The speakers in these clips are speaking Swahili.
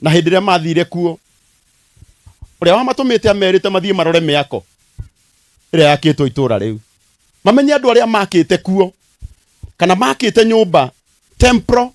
na hindi ria mathire kuo uria wa matumite amerite mathie marore miako ria yakitwo itura riu mamenye andu aria makite kuo kana makite nyumba temporal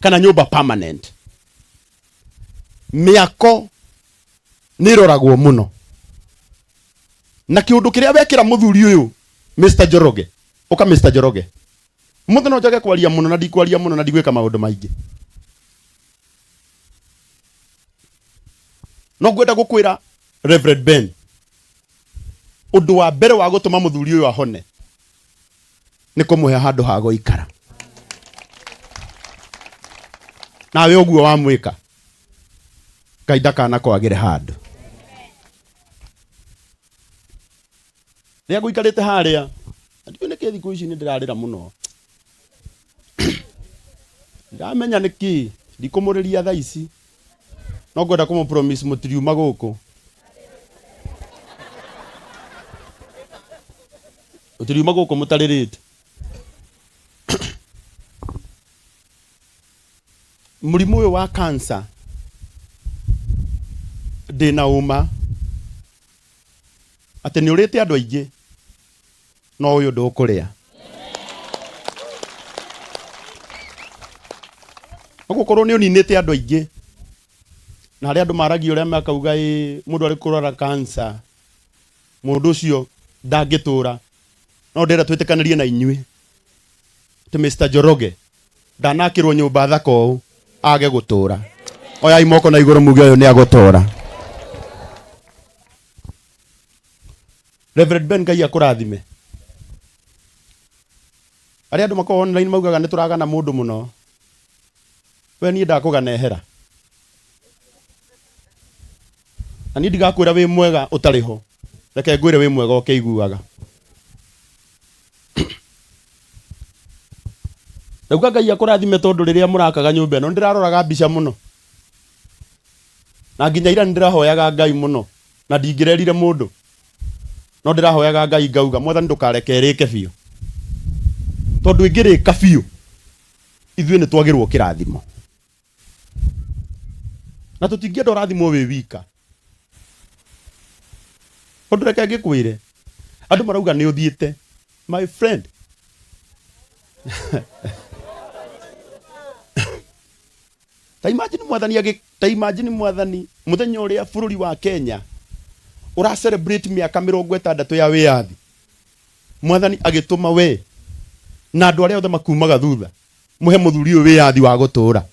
kana nyumba permanent miako niroragwo muno na kiundu kiria wekira muthuri uyu Mr. Njoroge uka Mr. Njoroge muthe no njage kwaria muno na ndikwaria muno na ndigwika maundu maingi no ngwenda gukwira Reverend Ben undu wa mbere wa gutuma muthuri uyu ahone ni kumuhe handu ha guikara nawe uguo wa mwika Ngai ndakana kwagire handu ria guikarite haria ndione ke thiku ici ni ndirarira muno ndamenya niki ndikumuriria tha ici no ngwenda kumu promise mutiriuma guku mutiriuma guku mutaririte murimu uyu wa cancer ndina uma ati ni urite andu aingi no uyu ndukuria ogukorwo ni uninite andu aingi na hari andu maragia uria makauga mundu ari kurora cancer mundu ucio ndangitura no ndira twitikanirie na inyui ti Mr. Njoroge ndanakirwo nyumba thaka uu age gutura oya imoko na iguru muge uyu ni agutura Reverend Ben Ngai akurathime ari andu mako online maugaga ni turagana mundu muno we ni ndakugana ehera ani ndigakwira wi mwega utariho reke ngwire wi mwega ukiiguaga Rauga Ngai akurathime tondu riria murakaga nyumba ino ndiraroraga mbica muno na nginya ira ndirahoyaga Ngai muno na ndingirerire mundu no ndirahoyaga Ngai ngauga mwathani ndukareke rike biu tondu ingirika biu ithuĩ ni twagirwo kirathimo na tutingienda rathimo wi wika tondu reke ngikwire andu marauga ni uthiite my friend ta imagine mwathani muthenya uria bururi wa Kenya ura celebrate miaka 60 ya wiathi mwathani agituma we na andu aria othe makumaga thutha muhe muthuri uyu wiathi wa gutura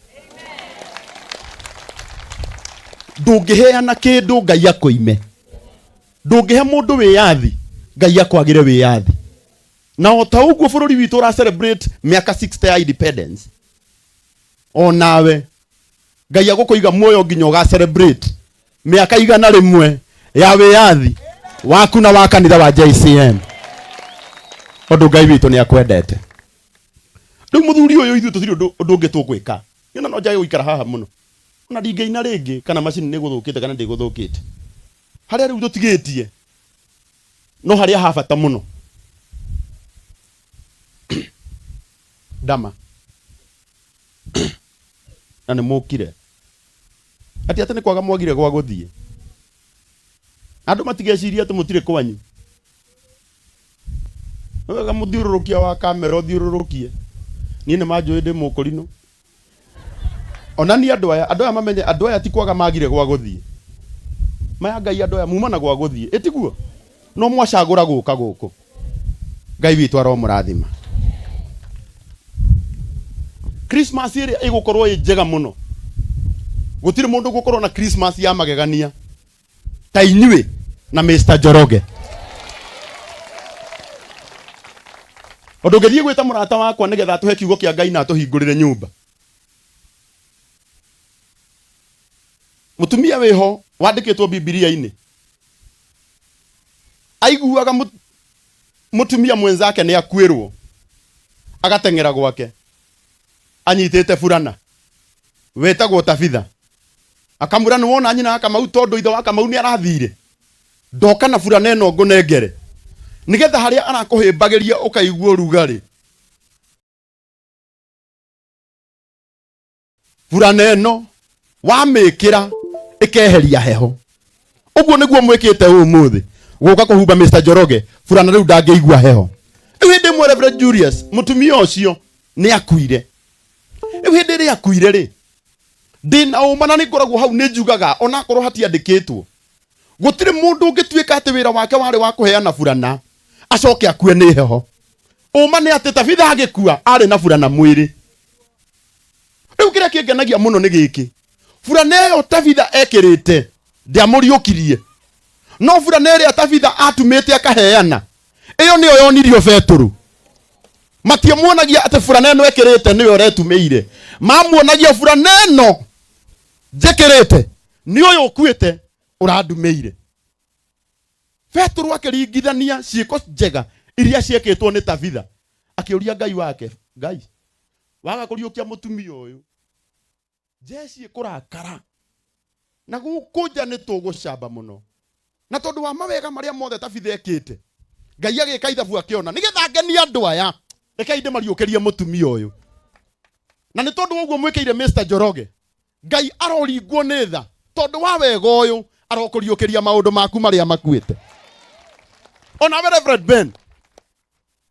ndungiheana kindu Ngai akoime ndungihe mundu wiathi Ngai akwagire wiathi na ota uguo bururi witu ura celebrate miaka 60 ya independence onawe Ngai agukuiga muoyo nginya uga celebrate miaka 100 ya wiathi waku na wa kanitha wa JCM ondu Ngai witu ni akwendete riu muthuri uyu ithu tutiri undu ungi tugwika yona no njage guikara haha muno na ndingeina ringi kana macini ni guthukite kana ndiguthukite haria riu tutigitie no haria habata muno dama na ni mukire ati ni kwaga mwagire gwa guthie andu matigeciria ati mutire kwanyu wega muthiururukia wa kamera uthiururukie ni ne manjui ndi mukurino ona ni andu aya mamenye andu aya ti kwaga magire gwa guthie maya Ngai andu aya mumana gwa guthie etiguo no mwacagura guka guku Ngai witu aromurathima Christmas iri igukorwo njega muno gutire mundu gukorwo na Christmas ya magegania ta inyui na Mr. Njoroge ondu ngethie gwita murata wakwa nigetha tuhe kiugo kia Ngai na tuhingurire nyumba mutumia wiho wandikitwo Biblia-ini aiguaga mutumia mwenzake ni akwirwo agatengera gwake anyitite furana wetagwo Tabitha akamura ni wona nyina Kamau tondu ithe wa Kamau ni arathire ndoka na furana eno ngunengere nigetha haria arakuhimbagiria ukaigua urugari furana eno wamikira ikeheria heho. Uguo niguo mwikite umuthi guka kuhumba Mr. Njoroge furana riu ndangeigua heho. Hindi mwe Reverend Julius mutumia ucio ni akuire. Hindi ri akuire ri ndina umana ni ngoragwo hau ni njugaga ona korwo hatiandikitwo gutire mundu ungituika ati wira wake wari wa kuheana furana acoke akue ni heho. Uma ni ati Tabitha agikua ari na furana mwiri. Riu kiria kingenagia muno ni giki, furana iyo Tabitha ekirite ndiamuriukirie, no furana iria Tabitha atumite akaheana iyo niyo yonirio Petero. Matiamuonagia ati furana ino ekirite niyo retumeire, mamuonagia furana ino njekirite niyo yokuite uradumeire. Petero akiringithania ciiko njega iria cieketwo ni Tabitha, akiuria Ngai wake, Ngai waga kuriukia mutumia uyu jeci kurakara na gukunja ni tugucamba muno, na tondu wa mawega maria mothe Tabitha ekite Ngai agika ithabu akiona nigetha ngeni andu aya reke inde mariukirie mutumia uyu. Na ni tondu uguo mwikire Mr. Njoroge, Ngai aroringwo ni tha tondu wa wega uyu arokuriukiria maundu maku maria makuite. Ona Reverend Ben,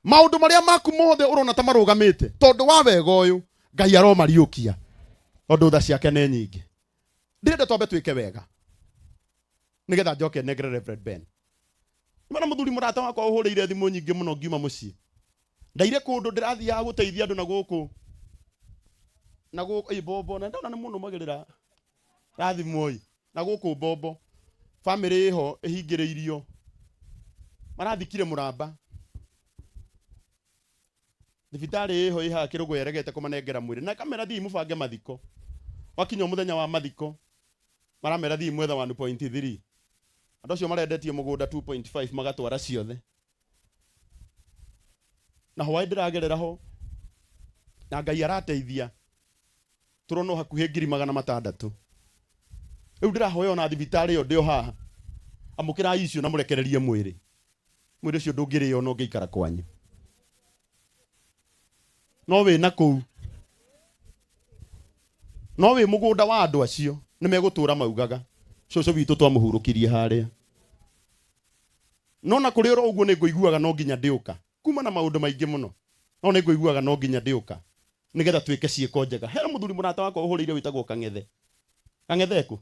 maundu maria maku mothe urona ta marugamite tondu wa wega uyu Ngai aromariukia tondu tha ciake ni nyingi. Ndirenda twambe twike wega nigetha njoke negere Reverend Ben. Mana muthuri murata wakwa uhurire thimu nyingi muno ngiuma mucii ndaire kundu ndirathia guteithia andu na guku bobo na ndona ni muno magirira rathimoi na guku bobo family iho ihingiriirio marathikire muramba thibitari iho iha kirugo yeregete kumanengera mwiri na kamera thi mubange mathiko wakinya muthenya wa mathiko maramera thi mwetha 1.3 andu cio marendetie mugunda 2.5 magatwara ciothe na hwai ndiragerera ho na Ngai arateithia turono hakuhi 600,000 riu ndirahoya ona thibitari yo ndio haha amukira icio na murekererie mwiri ucio ndungirio no ngeikara kwanyu no we na kuu no we mugunda wa andu acio ni megutura maugaga coco witu twamuhurukirie haria no na kuri ro uguo ni nguiguaga no nginya ndiuka kuma na maundu maingi muno no ni nguiguaga no nginya ndiuka nigetha twike ciiko njega. Hera muthuri murata wakwa uhurire witagwo Kangethe. Kangethe ku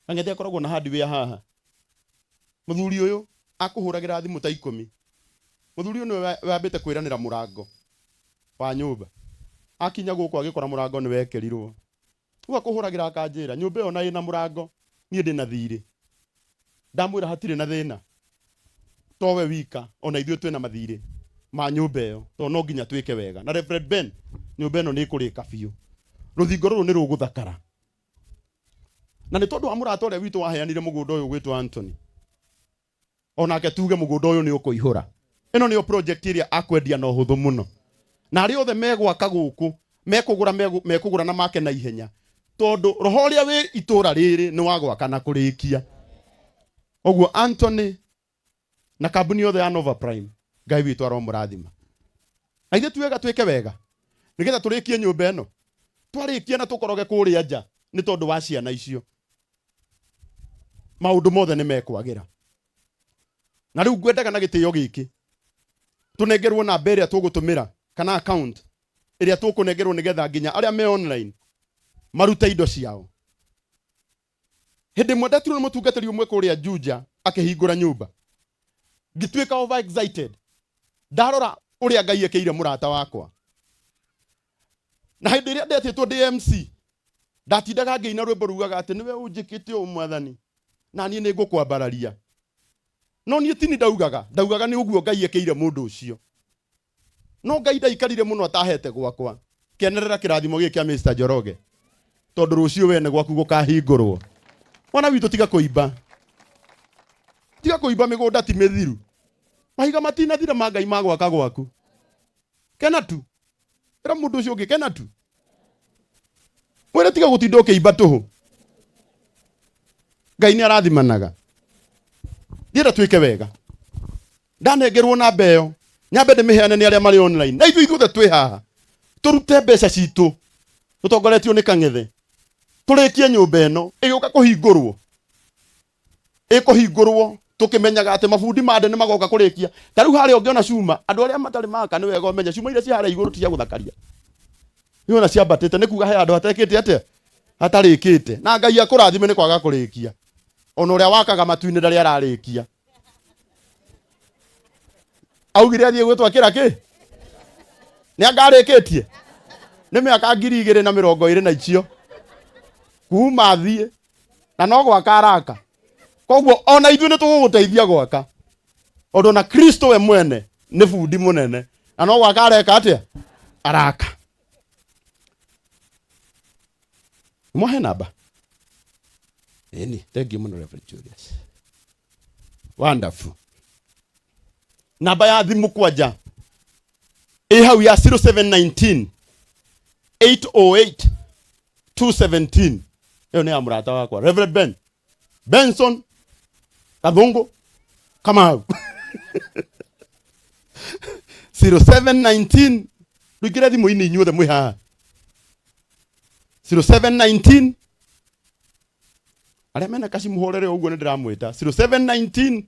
Kangethe akoragwo na hardware haha. Muthuri uyu akuhuragira thimu ta 10. Muthuri uyu wambite kwiranira murango wa nyumba akinya guku agikora murango ni wekerirwo uga kuhuragira akanjira nyumba yo na ina murango nie ndina thiri ndamwira hatire na thina towe wika ona ithuĩ twina mathiri ma nyumba yo to no nginya twike wega. Na Reverend Ben nyumba ino ni kurika biu ruthingo ruru ni ruguthakara na ni tondu wa murata uria witu waheanire mugunda uyu gwitwa Anthony onake tuge mugunda uyu ni ukuihura. Ino niyo project iria akwendia na uhuthu muno na ari othe megwaka guku mekugura na make na ihenya tondu roho uria wi itura riri ni wagwaka na kurikia. Oguo Anthony na kambuni yothe ya Nova Prime Ngai witu aromurathima na ithe tuwega twike wega nigetha turikie nyumba ino twarikie na tukoroge kuria nja ni tondu wa ciana icio maundu mothe ni mekwagira. Na riu ngwendaga na gitio giki tunengerwo na mbere tugutumira kana account iria tukunengerwo nigetha nginya aria me online maruta indo ciao. Hindi mwendetiro ni mutungatiri umwe kuria Juja akihingura nyumba ngituika over excited ndarora uria Ngai ekeire murata wakwa na hindi iria ndetitwo DMC ndatindaga ngeina rwimbo rugaga ati niwe unjikite umwathani na nie ningukwambararia no nie tini ndaugaga ni uguo Ngai ekeire mundu ucio no Ngai ndaikarire muno atahete gwakwa kenerera kirathimo giki kia Mr. Njoroge tondu rucio we ne gwaku gukahingurwo. Wana witu tiga kuimba migunda ti mithiru mahiga matina thira ma Ngai magwaka gwaku kena tu era mundu ucio ungi kena tu wera tiga gutinda ukiimba tuhu Ngai ni arathimanaga. Ndira twike wega ndanengerwo na mbeo nyambe ndimiheane ni aria mari online na ithuĩ twe haha turute mbeca citu tutongoretio ni Kangethe turikie nyumba ino iguka kuhingurwo ikuhingurwo tukimenyaga ati mabundi mande ni magoka kurikia tariu hari ungiona cuma andu aria matari maka ni wega umenya cuma iria ci hari iguru tia guthakaria niona ciambatite ni kuga he andu hatekite atia hatarikite na Ngai akurathime ni kwaga kurikia ona uria wakaga matuini ndari ararikia augire athie gwitwakira ki ni angarikitie ni miaka 2020 na icio kuma thie na no gwaka araka koguo ona ithuĩ nĩ tũgũgũteithia gwaka ũndũ na Kristo we mwene nĩ bundi mũnene na no gwaka areka atĩa araka mwahe namba ĩni thank you mũno Reverend Julius wonderful namba ya thimũ kwanja ĩ hau ya 0719 808 217 ĩyo nĩ ya mũrata wakwa Reverend Benson Kadhungu Kamau 0719 rugire thimu-inĩ inyuothe mwĩ haha 0719 aria mena kaci muhorere uguo ni ndiramwita 0719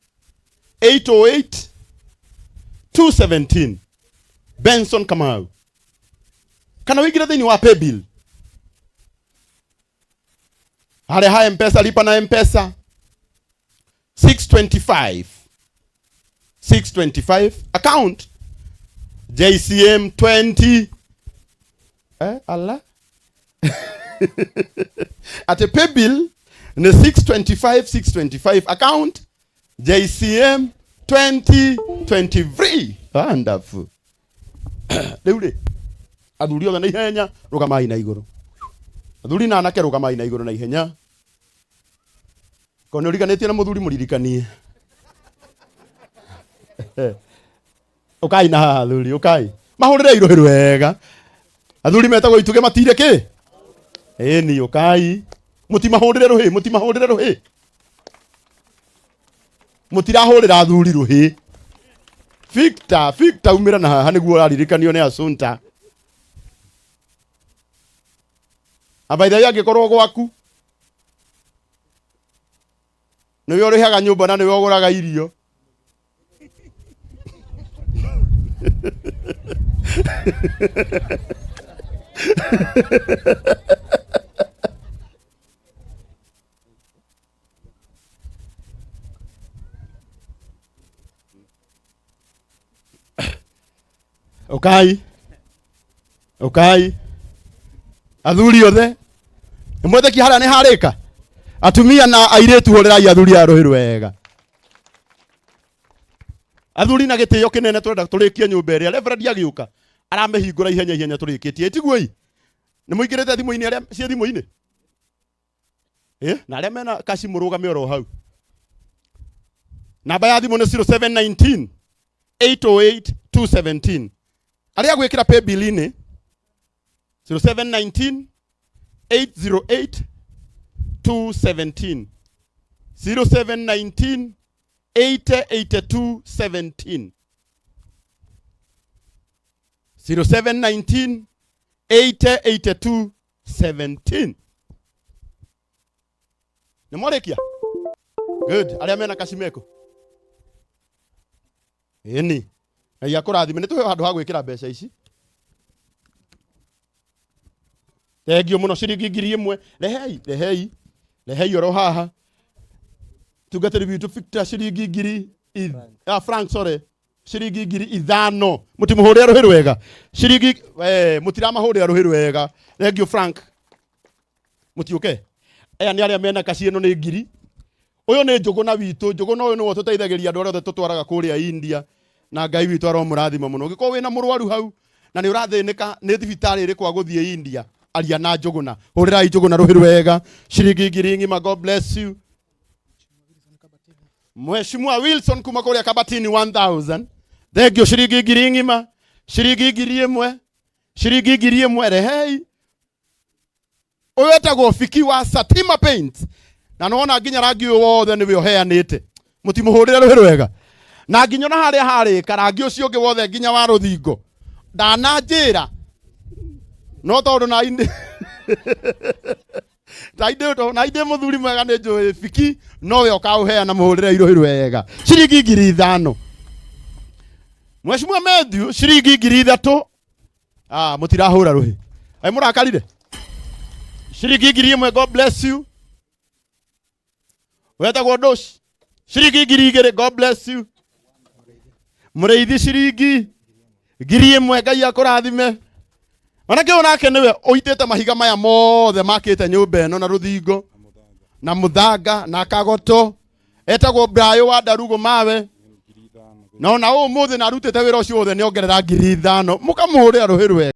808 217 Benson Kamau kana wigire thini wa paybill haria ha mpesa lipa na mpesa 625 account JCM 20 Allah at a paybill ni 625 account JCM 2023 wonderful deure athuri othe na ihenya rugamai na iguru athuri na anake rugamai na iguru na ihenya kono riganĩtie na mũthuri mũririkanie ukai na athuri ukai mahũrĩre irohĩ wega athuri metagwo ituge matire kĩ ĩni ukai mutimahũrĩre rũhĩ mutirahũrĩra athuri rũhĩ Victor umĩra na haha nĩguo ararikanio nĩ Asunta abaitha angĩkorwo gwaku niwe ũrĩhaga nyũmba na niwe ũgũraga irio ukai athuri othe mwetheki haria nĩ harĩka atumia na airĩtu hũrĩrai athuri a rũhĩ rwega athuri na gĩtĩo kĩnene twenda tũrĩkie nyũmba ĩrĩa Reverend agĩũka aramĩhingũra ihenya tũrĩkĩtie ĩtiguoi nĩ mũingĩrĩte thimũ-inĩ arĩa ciĩ thimũ-inĩ na arĩa mena kaci mũrũgame oro hau namba ya thimũ nĩ 0719 808 217 arĩa gwĩkĩra paybill-inĩ 0719 808 217 0719 882 17 0719 882 17 Nimwarekia good aria mena kashimeko eni na yakurathime nituhe handu ha gwikira mbeca ici thengio muno ciringi 1000 rehei oro haha tugatiri bitu Victor ciringi 1000 frank sorry ciringi 5000 mutimuhurira ruhi rwega ciringi mutiramahurira ruhi rwega thengio Frank mutiuke aya ni aria mena kaci ino ni 1000 uyu ni njuguna witu njuguna uyu ni wo tuteithagiria andu othe tutwaraga kuria India na Ngai witu aromurathima muno giko wina murwaru hau na ni urathinika ni thibitari iri kwa guthie India aria na njuguna hurirai njuguna ruhi rwega ciringi 1000 God bless you Mheshimiwa Wilson kuma kuria Kabatini 1000 thengio ciringi 1000 ciringi 1000 ciringi 1000 rehei uyu etagwo Fiki wa Satima Paint na nona nginya rangi uyu wothe niwe uheanite mutimuhurire ruhi rwega na nginya na haria hari karangi ucio ungi wothe nginya wa ruthingo ndananjira no tondu na indi na ide muthuri mwega nĩ njũĩ biki nowe ũkaũheana mũhũrĩre iruhĩ wega ciringi 5,000 Mheshimiwa Matthew ciringi 3,000 mutirahũra ruhi ai mũrakarire ciringi 1,000 God bless you wetagwo ndoci ciringi 2,000 God bless you mũrĩithi ciringi 1,000 Ngai akũrathime Manake onake niwe oitete mahiga maya mothe makite nyumba eno na ruthingo na muthanga na kagoto etagwo Brayo wa Darugo mawe na ona umuthi na arutite wira ucio wothe niongerera 5,000 mukamuhurira ruhiru we